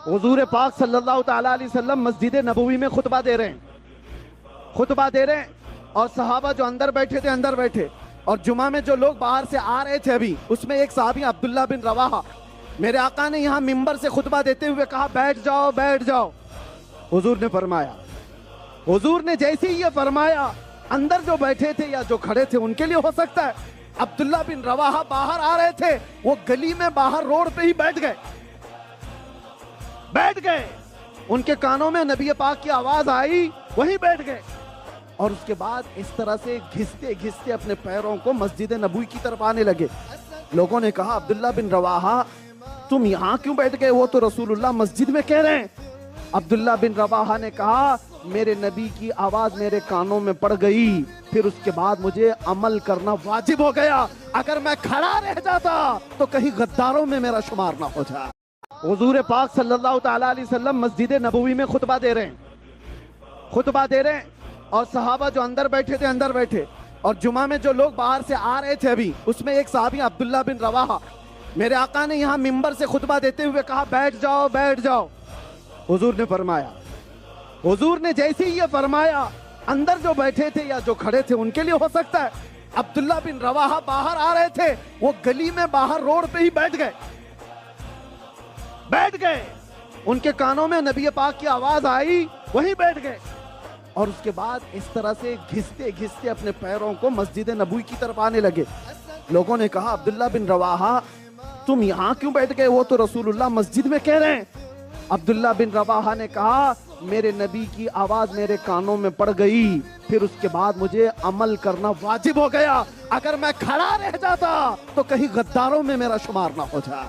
हुजूर पाक सल्लल्लाहु ताला अलैहि वसल्लम मस्जिद नबवी में खुतबा दे रहे हैं और सहाबा जो अंदर बैठे थे अंदर बैठे, और जुमा में जो लोग बाहर से आ रहे थे अभी, उसमें एक साहबी अब्दुल्ला बिन रवाहा, मेरे आका ने यहाँ मिंबर से खुतबा देते हुए कहा बैठ जाओ बैठ जाओ। हुजूर ने फरमाया, हुजूर ने जैसे ही ये फरमाया, अंदर जो बैठे थे या जो खड़े थे उनके लिए हो सकता है, अब्दुल्ला बिन रवाहा बाहर आ रहे थे, वो गली में बाहर रोड पे ही बैठ गए। उनके कानों में नबी पाक की आवाज आई, वहीं बैठ गए। और उसके बाद इस तरह से घिसते घिसते अपने पैरों को मस्जिद नबवी की तरफ आने लगे। लोगों ने कहा अब्दुल्ला बिन रवाहा तुम यहाँ क्यों बैठ गए, वो तो रसूलुल्लाह मस्जिद में कह रहे हैं। अब्दुल्ला बिन रवाहा ने कहा मेरे नबी की आवाज मेरे कानों में पड़ गई, फिर उसके बाद मुझे अमल करना वाजिब हो गया। अगर मैं खड़ा रह जाता तो कहीं गद्दारों में मेरा शुमार ना हो जाए। हुजूर पाक सल्लल्लाहु ताला अलैहि वसल्लम मस्जिद नबवी में खुतबा दे रहे हैं और सहाबा जो अंदर बैठे थे अंदर बैठे, और जुमा में जो लोग बाहर से आ रहे थे अभी, उसमें एक साहबी अब्दुल्ला बिन रवाहा, मेरे आका ने यहाँ मिंबर से खुतबा देते हुए कहा बैठ जाओ बैठ जाओ। हुजूर ने फरमाया, हुजूर ने जैसे ही ये फरमाया, अंदर जो बैठे थे या जो खड़े थे उनके लिए हो सकता है, अब्दुल्ला बिन रवाहा बाहर आ रहे थे, वो गली में बाहर रोड पे ही बैठ गए। उनके कानों में नबी पाक की आवाज आई, वहीं बैठ गए। और उसके बाद इस तरह से घिसते घिसते अपने पैरों को मस्जिद नबवी की तरफ आने लगे। लोगों ने कहा अब्दुल्ला बिन रवाहा तुम यहाँ क्यों बैठ गए, वो तो रसूलुल्लाह मस्जिद में कह रहे हैं। अब्दुल्ला बिन रवाहा ने कहा मेरे नबी की आवाज मेरे कानों में पड़ गई, फिर उसके बाद मुझे अमल करना वाजिब हो गया। अगर मैं खड़ा रह जाता तो कहीं गद्दारों में मेरा शुमार ना हो जाए।